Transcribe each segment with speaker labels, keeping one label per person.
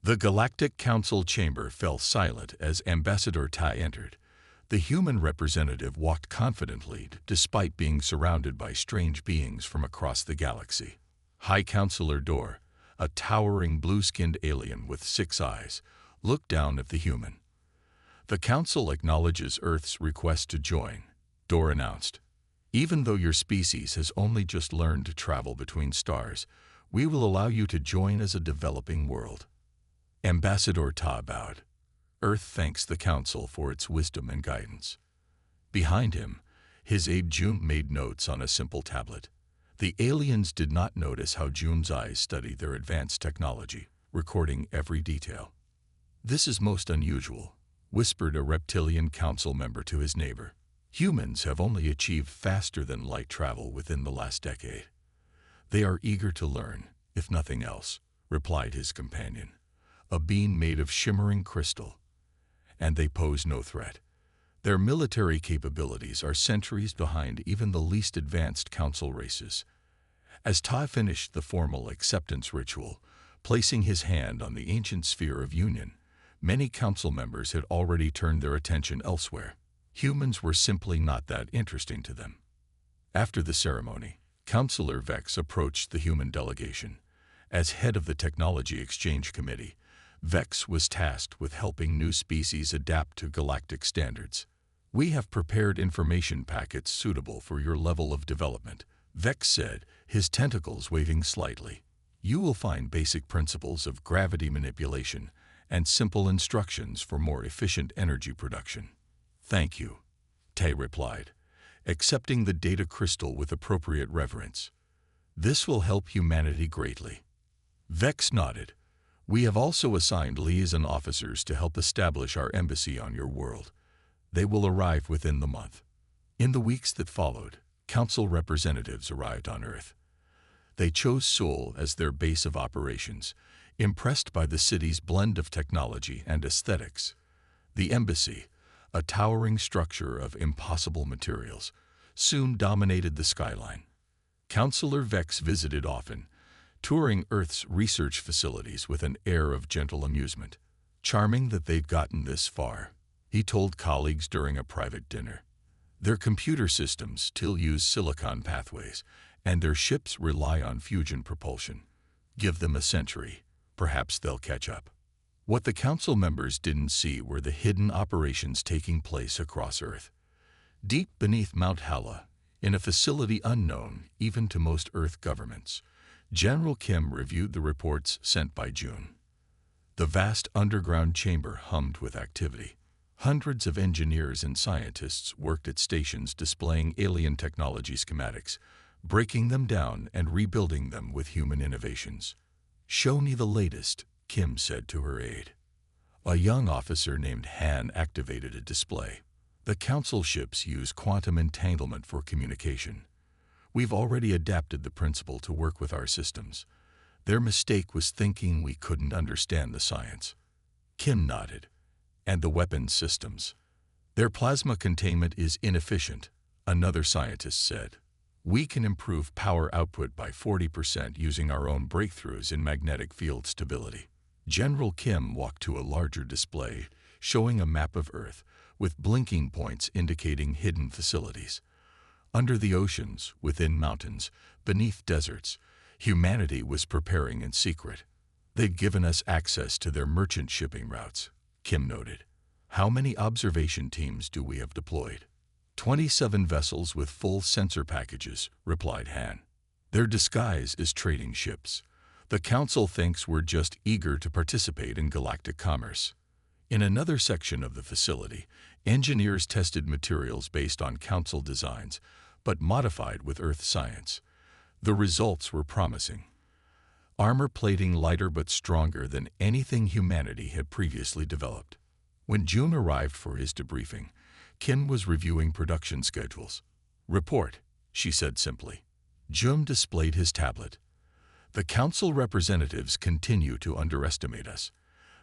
Speaker 1: The Galactic Council chamber fell silent as Ambassador Tai entered. The human representative walked confidently despite being surrounded by strange beings from across the galaxy. High Counselor Dor, a towering blue-skinned alien with 6 eyes, looked down at the human. "The Council acknowledges Earth's request to join," Dor announced. "Even though your species has only just learned to travel between stars, we will allow you to join as a developing world." Ambassador Ta bowed. Earth thanks the Council for its wisdom and guidance. Behind him, his aide June made notes on a simple tablet. The aliens did not notice how June's eyes studied their advanced technology, recording every detail. "This is most unusual," whispered a reptilian council member to his neighbor. "Humans have only achieved faster-than-light travel within the last decade." "They are eager to learn, if nothing else," replied his companion. "A being made of shimmering crystal. And they pose no threat. Their military capabilities are centuries behind even the least advanced council races." As Ta finished the formal acceptance ritual, placing his hand on the ancient sphere of union, many council members had already turned their attention elsewhere. Humans were simply not that interesting to them. After the ceremony, Councillor Vex approached the human delegation. As head of the Technology Exchange Committee, Vex was tasked with helping new species adapt to galactic standards. "We have prepared information packets suitable for your level of development," Vex said, his tentacles waving slightly. "You will find basic principles of gravity manipulation and simple instructions for more efficient energy production." "Thank you," Tay replied, accepting the data crystal with appropriate reverence. "This will help humanity greatly." Vex nodded. "We have also assigned liaison officers to help establish our embassy on your world. They will arrive within the month." In the weeks that followed, council representatives arrived on Earth. They chose Seoul as their base of operations, impressed by the city's blend of technology and aesthetics. The embassy, a towering structure of impossible materials, soon dominated the skyline. Councillor Vex visited often, touring Earth's research facilities with an air of gentle amusement. "Charming that they've gotten this far," he told colleagues during a private dinner. "Their computer systems still use silicon pathways, and their ships rely on fusion propulsion. Give them a century, perhaps they'll catch up." What the council members didn't see were the hidden operations taking place across Earth. Deep beneath Mount Hala, in a facility unknown even to most Earth governments, General Kim reviewed the reports sent by June. The vast underground chamber hummed with activity. Hundreds of engineers and scientists worked at stations displaying alien technology schematics, breaking them down and rebuilding them with human innovations. "Show me the latest," Kim said to her aide. A young officer named Han activated a display. "The council ships use quantum entanglement for communication. We've already adapted the principle to work with our systems. Their mistake was thinking we couldn't understand the science." Kim nodded. "And the weapons systems? Their plasma containment is inefficient," another scientist said. "We can improve power output by 40% using our own breakthroughs in magnetic field stability." General Kim walked to a larger display, showing a map of Earth, with blinking points indicating hidden facilities. Under the oceans, within mountains, beneath deserts, humanity was preparing in secret. "They've given us access to their merchant shipping routes," Kim noted. "How many observation teams do we have deployed?" 27 vessels with full sensor packages," replied Han. "Their disguise is trading ships. The council thinks we're just eager to participate in galactic commerce." In another section of the facility, engineers tested materials based on council designs, but modified with Earth science. The results were promising. Armor plating lighter but stronger than anything humanity had previously developed. When June arrived for his debriefing, Kim was reviewing production schedules. "Report," she said simply. June displayed his tablet. "The council representatives continue to underestimate us.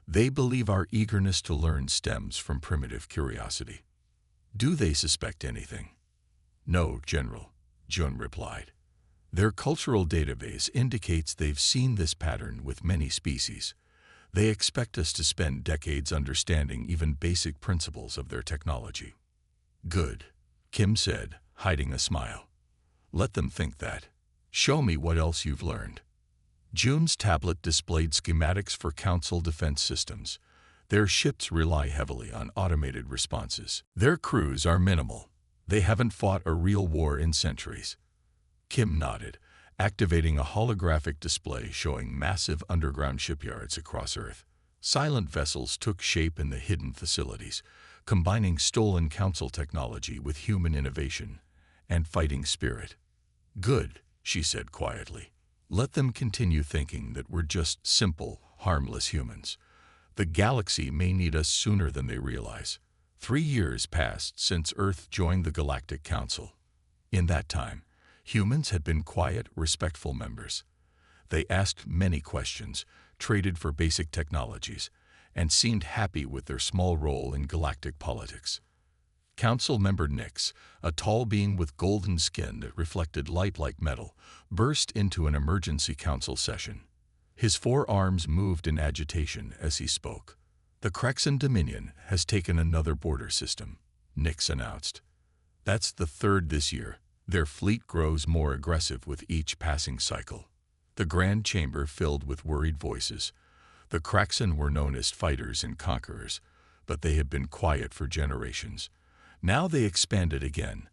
Speaker 1: They believe our eagerness to learn stems from primitive curiosity." "Do they suspect anything?" "No, General," Jun replied. "Their cultural database indicates they've seen this pattern with many species. They expect us to spend decades understanding even basic principles of their technology. Good, Kim said, hiding a smile. Let them think that. Show me what else you've learned. June's tablet displayed schematics for Council defense systems. Their ships rely heavily on automated responses. Their crews are minimal. They haven't fought a real war in centuries. Kim nodded, activating a holographic display showing massive underground shipyards across Earth. Silent vessels took shape in the hidden facilities, combining stolen Council technology with human innovation and fighting spirit. Good, she said quietly. Let them continue thinking that we're just simple, harmless humans. The galaxy may need us sooner than they realize. 3 years passed since Earth joined the Galactic Council. In that time, humans had been quiet, respectful members. They asked many questions, traded for basic technologies, and seemed happy with their small role in galactic politics. Council member Nix, a tall being with golden skin that reflected light like metal, burst into an emergency council session. His 4 arms moved in agitation as he spoke. The Crexan Dominion has taken another border system, Nix announced. That's the 3rd this year. Their fleet grows more aggressive with each passing cycle. The Grand Chamber filled with worried voices. The Crexan were known as fighters and conquerors, but they had been quiet for generations. Now they expanded again,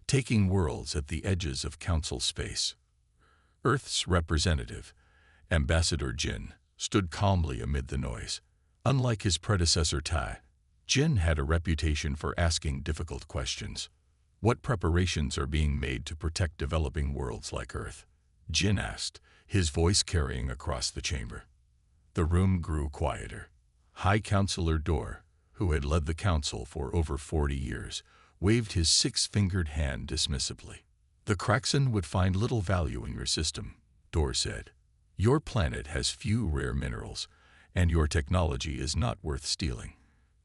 Speaker 1: taking worlds at the edges of Council space. Earth's representative, Ambassador Jin, stood calmly amid the noise. Unlike his predecessor Tai, Jin had a reputation for asking difficult questions. What preparations are being made to protect developing worlds like Earth? Jin asked, his voice carrying across the chamber. The room grew quieter. High Counselor Dor, who had led the council for over 40 years, waved his 6-fingered hand dismissively. The Crexan would find little value in your system, Dor said. Your planet has few rare minerals, and your technology is not worth stealing.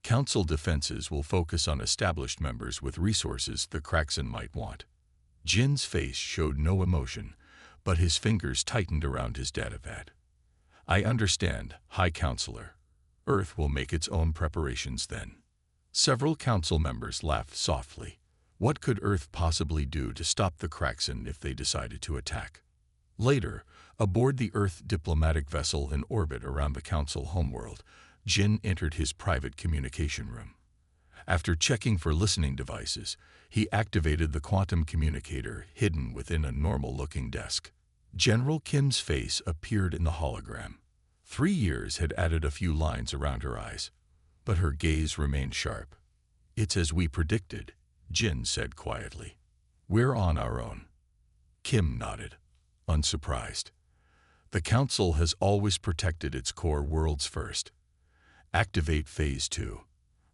Speaker 1: Council defenses will focus on established members with resources the Crexan might want. Jin's face showed no emotion, but his fingers tightened around his datapad. I understand, High Counselor. Earth will make its own preparations then. Several council members laughed softly. What could Earth possibly do to stop the Crexan if they decided to attack? Later, aboard the Earth diplomatic vessel in orbit around the Council homeworld, Jin entered his private communication room. After checking for listening devices, he activated the quantum communicator hidden within a normal-looking desk. General Kim's face appeared in the hologram. 3 years had added a few lines around her eyes, but her gaze remained sharp. It's as we predicted, Jin said quietly. We're on our own. Kim nodded, unsurprised. The Council has always protected its core worlds first. Activate Phase 2.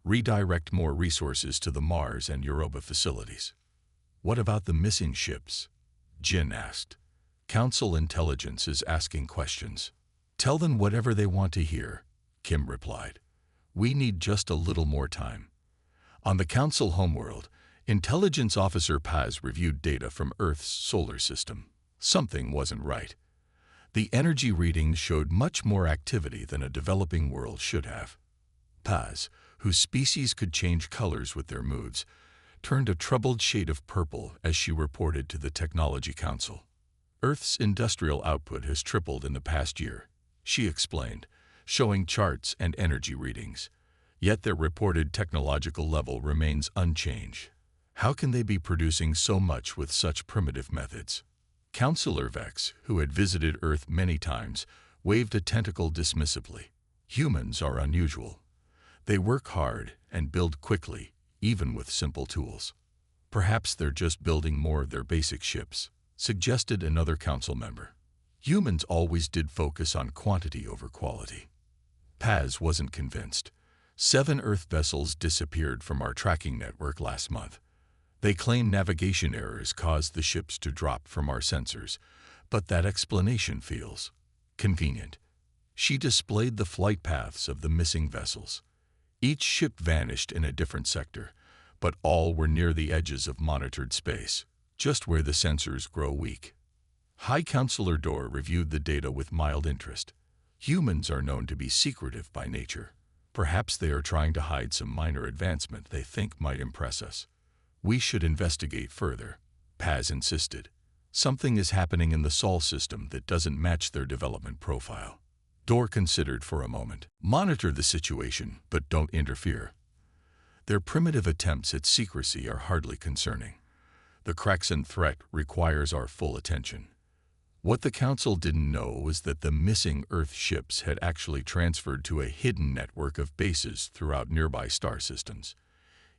Speaker 1: Redirect more resources to the Mars and Europa facilities. What about the missing ships? Jin asked. Council intelligence is asking questions. Tell them whatever they want to hear, Kim replied. We need just a little more time. On the Council homeworld, Intelligence Officer Paz reviewed data from Earth's solar system. Something wasn't right. The energy readings showed much more activity than a developing world should have. Paz, whose species could change colors with their moods, turned a troubled shade of purple as she reported to the Technology Council. Earth's industrial output has tripled in the past year, she explained, showing charts and energy readings. Yet their reported technological level remains unchanged. How can they be producing so much with such primitive methods? Counselor Vex, who had visited Earth many times, waved a tentacle dismissively. Humans are unusual. They work hard and build quickly, even with simple tools. Perhaps they're just building more of their basic ships, suggested another council member. Humans always did focus on quantity over quality. Paz wasn't convinced. 7 Earth vessels disappeared from our tracking network last month. They claim navigation errors caused the ships to drop from our sensors, but that explanation feels convenient. She displayed the flight paths of the missing vessels. Each ship vanished in a different sector, but all were near the edges of monitored space, just where the sensors grow weak. High Counselor Dor reviewed the data with mild interest. Humans are known to be secretive by nature. Perhaps they are trying to hide some minor advancement they think might impress us. We should investigate further, Paz insisted. Something is happening in the Sol system that doesn't match their development profile. Dor considered for a moment. Monitor the situation, but don't interfere. Their primitive attempts at secrecy are hardly concerning. The Kraxan threat requires our full attention. What the Council didn't know was that the missing Earth ships had actually transferred to a hidden network of bases throughout nearby star systems.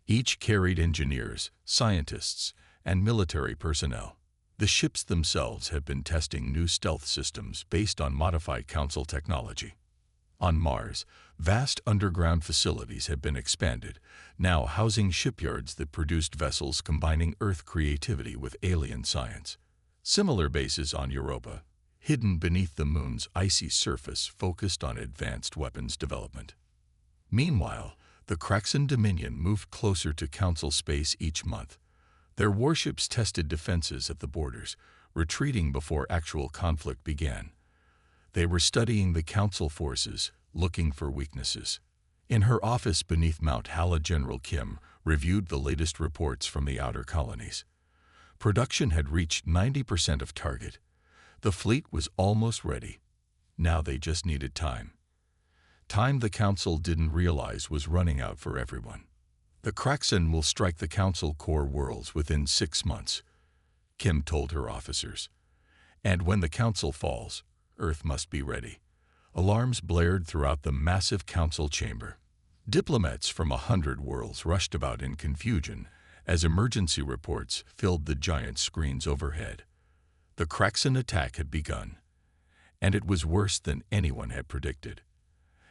Speaker 1: Each carried engineers, scientists, and military personnel. The ships themselves have been testing new stealth systems based on modified Council technology. On Mars, vast underground facilities have been expanded, now housing shipyards that produced vessels combining Earth creativity with alien science. Similar bases on Europa, hidden beneath the moon's icy surface, focused on advanced weapons development. Meanwhile, the Kraxan Dominion moved closer to Council space each month. Their warships tested defenses at the borders, retreating before actual conflict began. They were studying the Council forces, looking for weaknesses. In her office beneath Mount Hala, General Kim reviewed the latest reports from the outer colonies. Production had reached 90% of target. The fleet was almost ready. Now they just needed time. Time the Council didn't realize was running out for everyone. The Kraxan will strike the Council core worlds within 6 months, Kim told her officers. And when the Council falls, Earth must be ready. Alarms blared throughout the massive Council chamber. Diplomats from 100 worlds rushed about in confusion as emergency reports filled the giant screens overhead. The Kraxan attack had begun, and it was worse than anyone had predicted.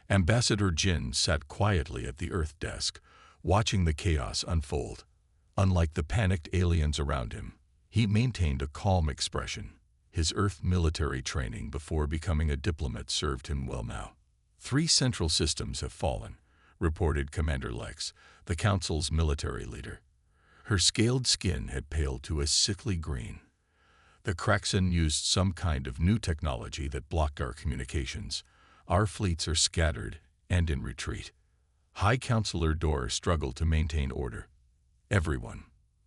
Speaker 1: Ambassador Jin sat quietly at the Earth desk, watching the chaos unfold. Unlike the panicked aliens around him, he maintained a calm expression. His Earth military training before becoming a diplomat served him well now. 3 central systems have fallen, reported Commander Lex, the Council's military leader. Her scaled skin had paled to a sickly green. The Kraxan used some kind of new technology that blocked our communications. Our fleets are scattered and in retreat. High Counselor Dor struggled to maintain order. Everyone,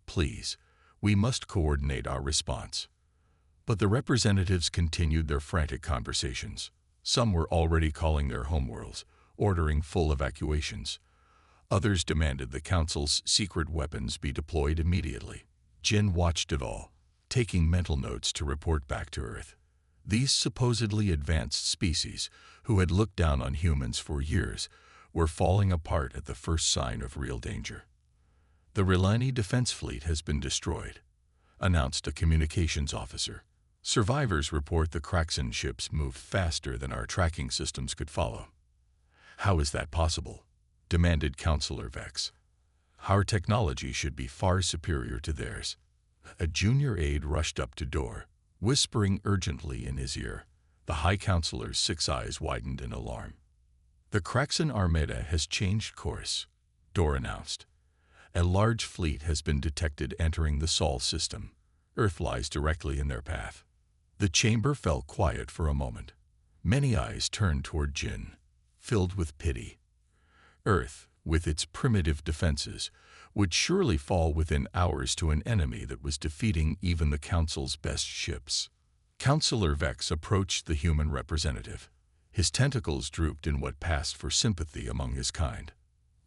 Speaker 1: please, we must coordinate our response. But the representatives continued their frantic conversations. Some were already calling their homeworlds, ordering full evacuations. Others demanded the Council's secret weapons be deployed immediately. Jin watched it all, taking mental notes to report back to Earth. These supposedly advanced species, who had looked down on humans for years, were falling apart at the first sign of real danger. The Relani defense fleet has been destroyed, announced a communications officer. Survivors report the Kraxan ships moved faster than our tracking systems could follow. How is that possible? Demanded Counselor Vex. Our technology should be far superior to theirs. A junior aide rushed up to Dor, whispering urgently in his ear. The High Counselor's 6 eyes widened in alarm. The Kraxan Armada has changed course, Dor announced. A large fleet has been detected entering the Sol system. Earth lies directly in their path. The chamber fell quiet for a moment. Many eyes turned toward Jin, filled with pity. Earth, with its primitive defenses, would surely fall within hours to an enemy that was defeating even the Council's best ships. Counselor Vex approached the human representative. His tentacles drooped in what passed for sympathy among his kind.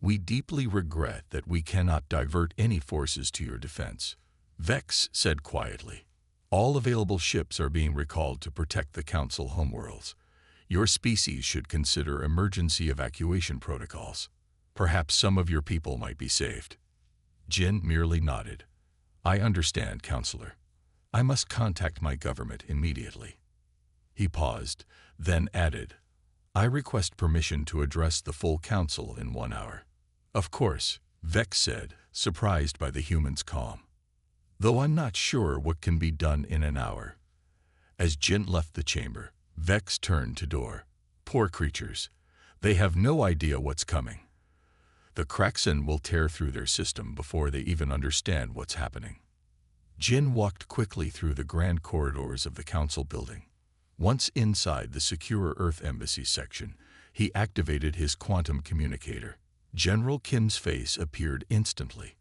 Speaker 1: We deeply regret that we cannot divert any forces to your defense, Vex said quietly. All available ships are being recalled to protect the Council homeworlds. Your species should consider emergency evacuation protocols. Perhaps some of your people might be saved. Jin merely nodded. I understand, Counselor. I must contact my government immediately. He paused, then added, I request permission to address the full Council in 1 hour. Of course, Vex said, surprised by the human's calm. Though I'm not sure what can be done in an hour. As Jin left the chamber, Vex turned to Dor. Poor creatures. They have no idea what's coming. The Kraxan will tear through their system before they even understand what's happening. Jin walked quickly through the grand corridors of the Council building. Once inside the secure Earth Embassy section, he activated his quantum communicator. General Kim's face appeared instantly.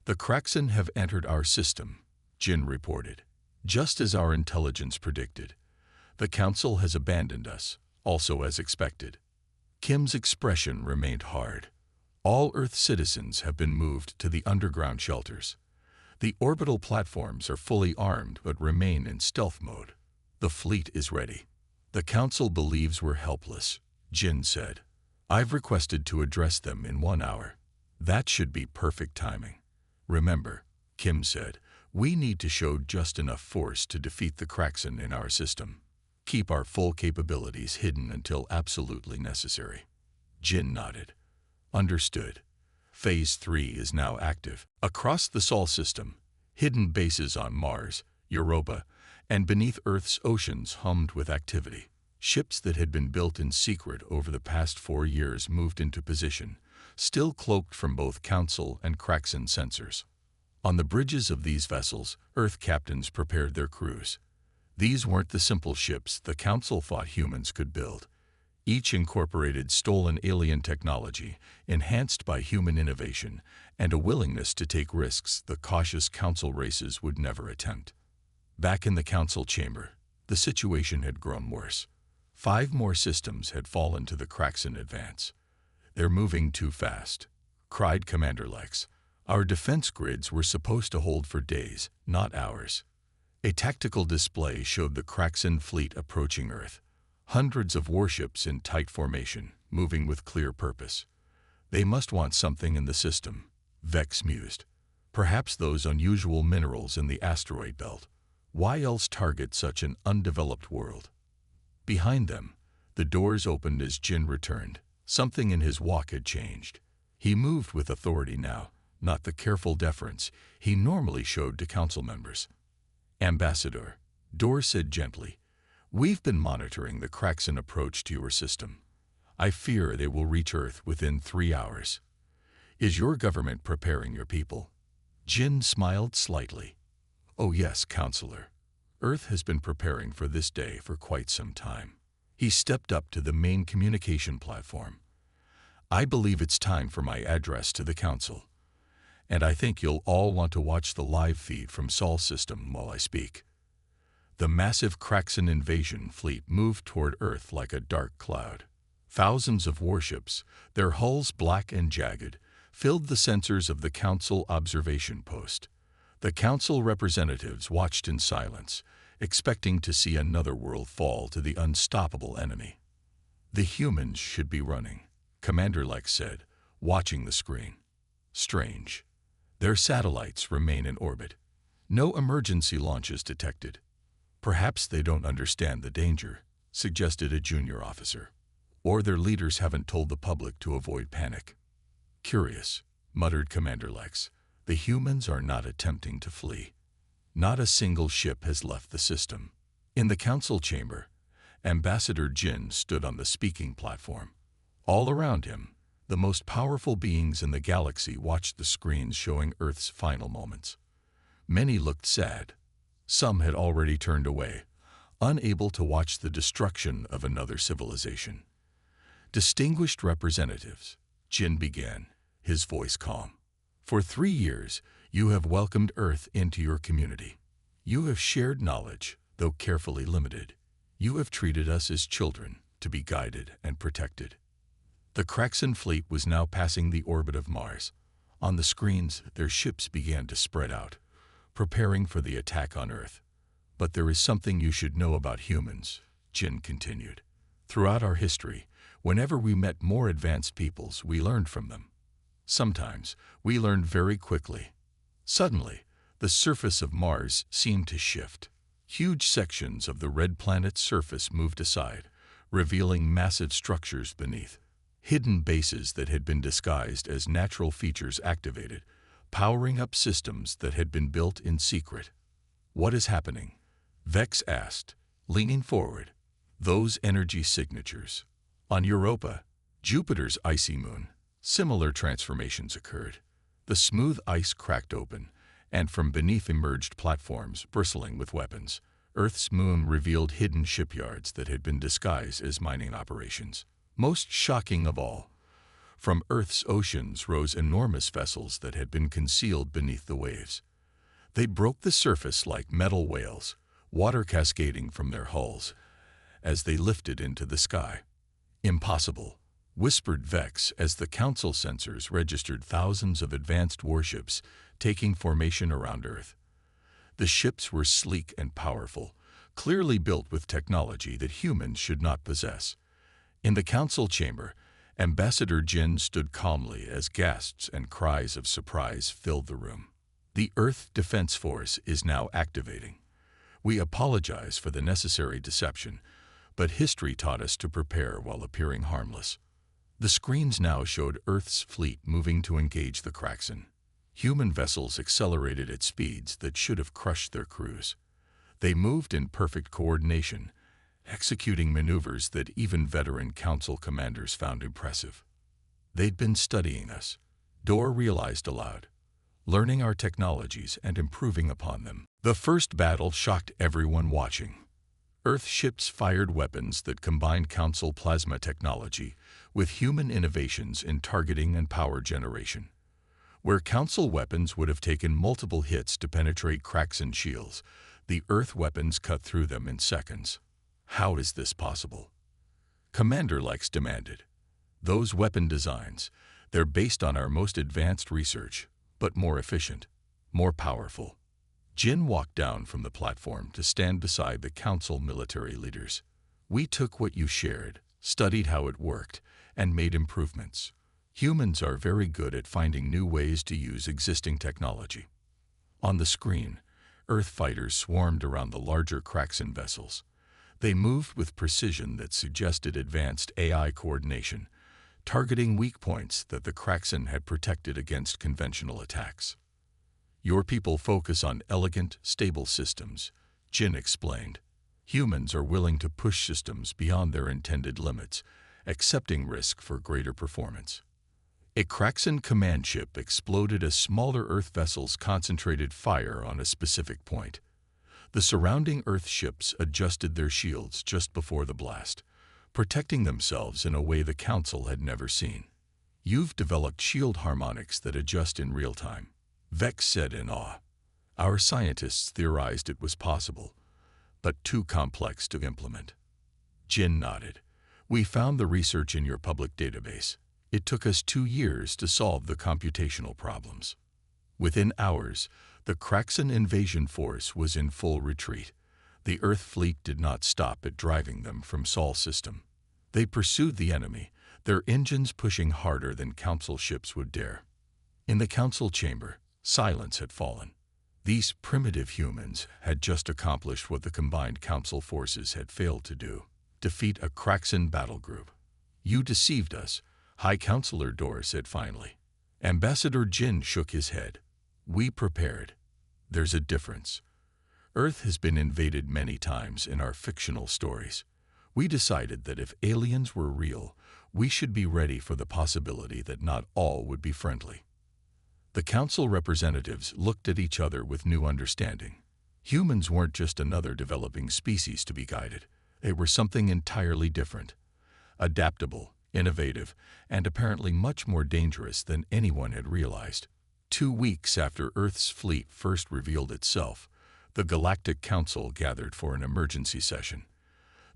Speaker 1: "The Kraxan have entered our system," Jin reported. "Just as our intelligence predicted. The Council has abandoned us, also as expected." Kim's expression remained hard. "All Earth citizens have been moved to the underground shelters. The orbital platforms are fully armed but remain in stealth mode. The fleet is ready." "The Council believes we're helpless," Jin said. "I've requested to address them in 1 hour." "That should be perfect timing." "Remember," Kim said, "we need to show just enough force to defeat the Kraxan in our system. Keep our full capabilities hidden until absolutely necessary." Jin nodded. "Understood." Phase 3 is now active. Across the Sol system, hidden bases on Mars, Europa, and beneath Earth's oceans hummed with activity. Ships that had been built in secret over the past 4 years moved into position, still cloaked from both Council and Kraxan sensors. On the bridges of these vessels, Earth captains prepared their crews. These weren't the simple ships the Council thought humans could build. Each incorporated stolen alien technology, enhanced by human innovation, and a willingness to take risks the cautious Council races would never attempt. Back in the Council chamber, the situation had grown worse. 5 more systems had fallen to the Kraxan advance. "They're moving too fast," cried Commander Lex. "Our defense grids were supposed to hold for days, not hours." A tactical display showed the Kraxan fleet approaching Earth. Hundreds of warships in tight formation, moving with clear purpose. "They must want something in the system," Vex mused. "Perhaps those unusual minerals in the asteroid belt. Why else target such an undeveloped world?" Behind them, the doors opened as Jin returned. Something in his walk had changed. He moved with authority now, not the careful deference he normally showed to Council members. "Ambassador," Dor said gently, "we've been monitoring the Kraxan approach to your system. I fear they will reach Earth within 3 hours. Is your government preparing your people?" Jin smiled slightly. "Oh yes, Counselor. Earth has been preparing for this day for quite some time." He stepped up to the main communication platform. "I believe it's time for my address to the Council. And I think you'll all want to watch the live feed from Sol system while I speak." The massive Kraxan invasion fleet moved toward Earth like a dark cloud. Thousands of warships, their hulls black and jagged, filled the sensors of the Council observation post. The Council representatives watched in silence, expecting to see another world fall to the unstoppable enemy. "The humans should be running," Commander Lex said, watching the screen. "Strange. Their satellites remain in orbit. No emergency launches detected." "Perhaps they don't understand the danger," suggested a junior officer. "Or their leaders haven't told the public to avoid panic." "Curious," muttered Commander Lex. "The humans are not attempting to flee. Not a single ship has left the system." In the Council chamber, Ambassador Jin stood on the speaking platform. All around him, the most powerful beings in the galaxy watched the screens showing Earth's final moments. Many looked sad. Some had already turned away, unable to watch the destruction of another civilization. "Distinguished representatives," Jin began, his voice calm. "For 3 years, you have welcomed Earth into your community. You have shared knowledge, though carefully limited. You have treated us as children, to be guided and protected." The Kraxan fleet was now passing the orbit of Mars. On the screens, their ships began to spread out, preparing for the attack on Earth. "But there is something you should know about humans," Jin continued. "Throughout our history, whenever we met more advanced peoples, we learned from them. Sometimes, we learned very quickly. Suddenly, the surface of Mars seemed to shift. Huge sections of the red planet's surface moved aside, revealing massive structures beneath. Hidden bases that had been disguised as natural features activated, powering up systems that had been built in secret." "What is happening?" Vex asked, leaning forward. "Those energy signatures. On Europa, Jupiter's icy moon, similar transformations occurred. The smooth ice cracked open, and from beneath emerged platforms bristling with weapons. Earth's moon revealed hidden shipyards that had been disguised as mining operations. Most shocking of all, from Earth's oceans rose enormous vessels that had been concealed beneath the waves. They broke the surface like metal whales, water cascading from their hulls as they lifted into the sky. "Impossible," whispered Vex as the Council sensors registered thousands of advanced warships taking formation around Earth. The ships were sleek and powerful, clearly built with technology that humans should not possess. In the Council chamber, Ambassador Jin stood calmly as gasps and cries of surprise filled the room. "The Earth Defense Force is now activating. We apologize for the necessary deception, but history taught us to prepare while appearing harmless." The screens now showed Earth's fleet moving to engage the Kraxan. Human vessels accelerated at speeds that should have crushed their crews. They moved in perfect coordination, executing maneuvers that even veteran Council commanders found impressive. They'd been studying us, Dor realized aloud, learning our technologies and improving upon them. The first battle shocked everyone watching. Earth ships fired weapons that combined Council plasma technology with human innovations in targeting and power generation. Where Council weapons would have taken multiple hits to penetrate Kraxan shields, the Earth weapons cut through them in seconds. "How is this possible?" Commander Lex demanded. "Those weapon designs, they're based on our most advanced research, but more efficient, more powerful." Jin walked down from the platform to stand beside the Council military leaders. "We took what you shared, studied how it worked, and made improvements. Humans are very good at finding new ways to use existing technology." On the screen, Earth fighters swarmed around the larger Kraxan vessels. They moved with precision that suggested advanced AI coordination, targeting weak points that the Kraxan had protected against conventional attacks. "Your people focus on elegant, stable systems," Jin explained. "Humans are willing to push systems beyond their intended limits, accepting risk for greater performance." A Kraxan command ship exploded as smaller Earth vessels concentrated fire on a specific point. The surrounding Earth ships adjusted their shields just before the blast, protecting themselves in a way the Council had never seen. "You've developed shield harmonics that adjust in real time," Vex said in awe. "Our scientists theorized it was possible, but too complex to implement." Jin nodded. "We found the research in your public database. It took us 2 years to solve the computational problems." Within hours, the Kraxan invasion force was in full retreat. The Earth fleet did not stop at driving them from Sol system. They pursued the enemy, their engines pushing harder than Council ships would dare. In the Council chamber, silence had fallen. These primitive humans had just accomplished what the combined Council forces had failed to do: defeat a Kraxan battle group. "You deceived us," High Counselor Dor said finally. Ambassador Jin shook his head. "We prepared. There's a difference. Earth has been invaded many times in our fictional stories. We decided that if aliens were real, we should be ready for the possibility that not all would be friendly." The Council representatives looked at each other with new understanding. Humans weren't just another developing species to be guided. They were something entirely different. Adaptable, innovative, and apparently much more dangerous than anyone had realized. 2 weeks after Earth's fleet first revealed itself, the Galactic Council gathered for an emergency session.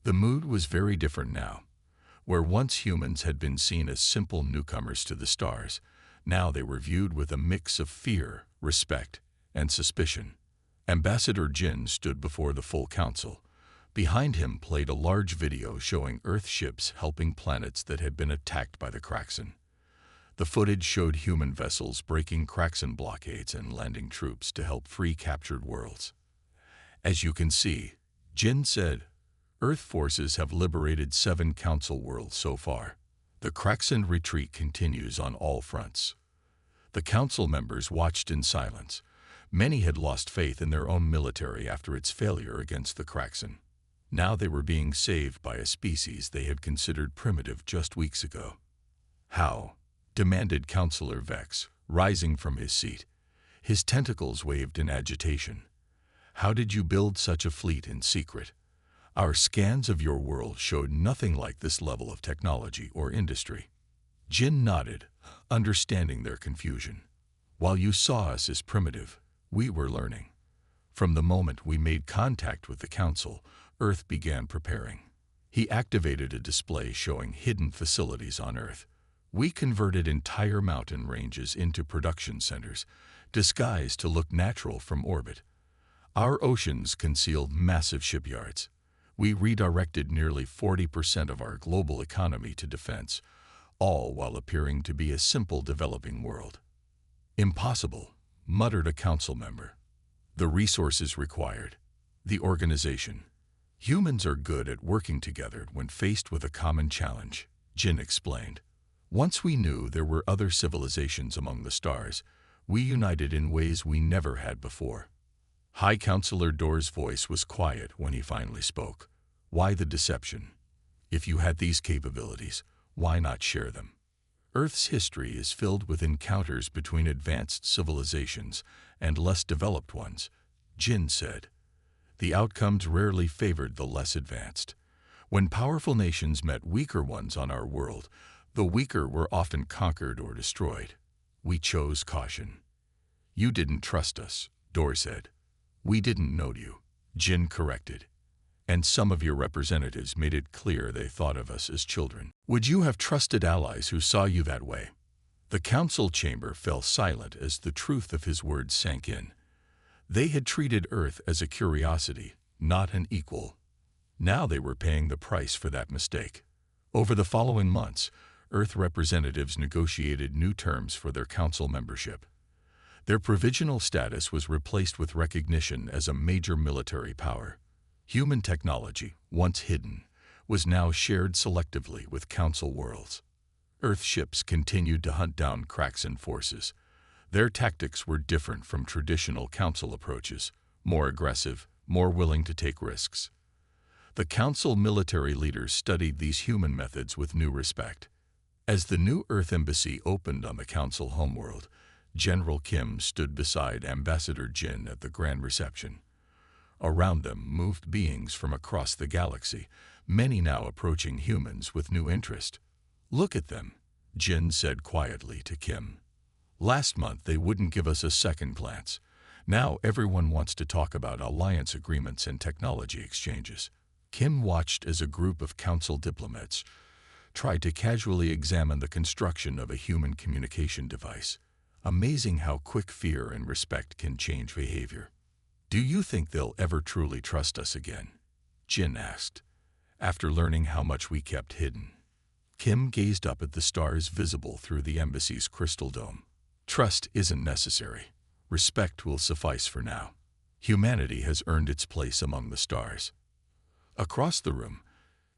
Speaker 1: The mood was very different now. Where once humans had been seen as simple newcomers to the stars, now they were viewed with a mix of fear, respect, and suspicion. Ambassador Jin stood before the full council. Behind him played a large video showing Earth ships helping planets that had been attacked by the Kraxan. The footage showed human vessels breaking Kraxan blockades and landing troops to help free captured worlds. "As you can see," Jin said, "Earth forces have liberated 7 Council worlds so far. The Kraxan retreat continues on all fronts." The Council members watched in silence. Many had lost faith in their own military after its failure against the Kraxan. Now they were being saved by a species they had considered primitive just weeks ago. "How?" demanded Councillor Vex, rising from his seat. His tentacles waved in agitation. How did you build such a fleet in secret? Our scans of your world showed nothing like this level of technology or industry. Jin nodded, understanding their confusion. While you saw us as primitive, we were learning. From the moment we made contact with the Council, Earth began preparing. He activated a display showing hidden facilities on Earth. We converted entire mountain ranges into production centers, disguised to look natural from orbit. Our oceans concealed massive shipyards. We redirected nearly 40% of our global economy to defense, all while appearing to be a simple developing world. Impossible, muttered a council member. The resources required. The organization. Humans are good at working together when faced with a common challenge, Jin explained. Once we knew there were other civilizations among the stars, we united in ways we never had before. High Counselor Dor's voice was quiet when he finally spoke. Why the deception? If you had these capabilities, why not share them? Earth's history is filled with encounters between advanced civilizations and less developed ones, Jin said. The outcomes rarely favored the less advanced. When powerful nations met weaker ones on our world, the weaker were often conquered or destroyed. We chose caution. You didn't trust us, Dor said. We didn't know you, Jin corrected. And some of your representatives made it clear they thought of us as children. Would you have trusted allies who saw you that way? The council chamber fell silent as the truth of his words sank in. They had treated Earth as a curiosity, not an equal. Now they were paying the price for that mistake. Over the following months, Earth representatives negotiated new terms for their council membership. Their provisional status was replaced with recognition as a major military power. Human technology, once hidden, was now shared selectively with Council worlds. Earth ships continued to hunt down Kraxan forces. Their tactics were different from traditional Council approaches, more aggressive, more willing to take risks. The Council military leaders studied these human methods with new respect. As the new Earth embassy opened on the Council homeworld, General Kim stood beside Ambassador Jin at the grand reception. Around them moved beings from across the galaxy, many now approaching humans with new interest. Look at them, Jin said quietly to Kim. Last month they wouldn't give us a second glance. Now everyone wants to talk about alliance agreements and technology exchanges. Kim watched as a group of council diplomats tried to casually examine the construction of a human communication device. Amazing how quick fear and respect can change behavior. Do you think they'll ever truly trust us again? Jin asked, after learning how much we kept hidden. Kim gazed up at the stars visible through the embassy's crystal dome. Trust isn't necessary. Respect will suffice for now. Humanity has earned its place among the stars. Across the room,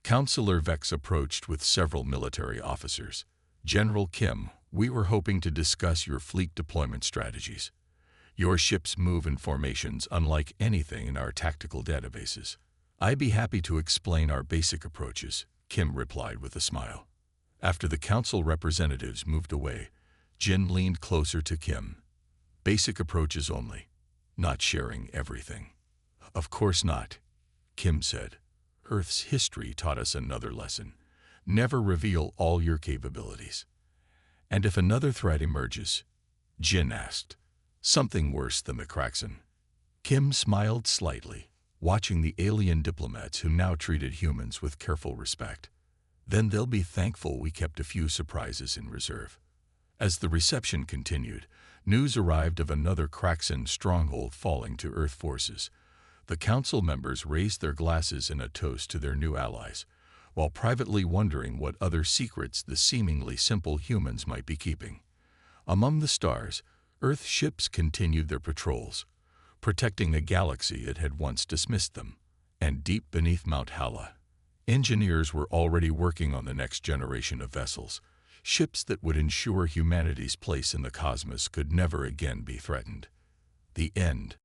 Speaker 1: Counselor Vex approached with several military officers. General Kim, we were hoping to discuss your fleet deployment strategies. Your ships move in formations unlike anything in our tactical databases. I'd be happy to explain our basic approaches, Kim replied with a smile. After the council representatives moved away, Jin leaned closer to Kim. Basic approaches only, not sharing everything. Of course not, Kim said. Earth's history taught us another lesson. Never reveal all your capabilities. And if another threat emerges, Jin asked, something worse than the Kraxan. Kim smiled slightly, watching the alien diplomats who now treated humans with careful respect. Then they'll be thankful we kept a few surprises in reserve. As the reception continued, news arrived of another Kraxan stronghold falling to Earth forces. The council members raised their glasses in a toast to their new allies, while privately wondering what other secrets the seemingly simple humans might be keeping. Among the stars, Earth ships continued their patrols, protecting a galaxy that had once dismissed them. And deep beneath Mount Hala, engineers were already working on the next generation of vessels, ships that would ensure humanity's place in the cosmos could never again be threatened. The end.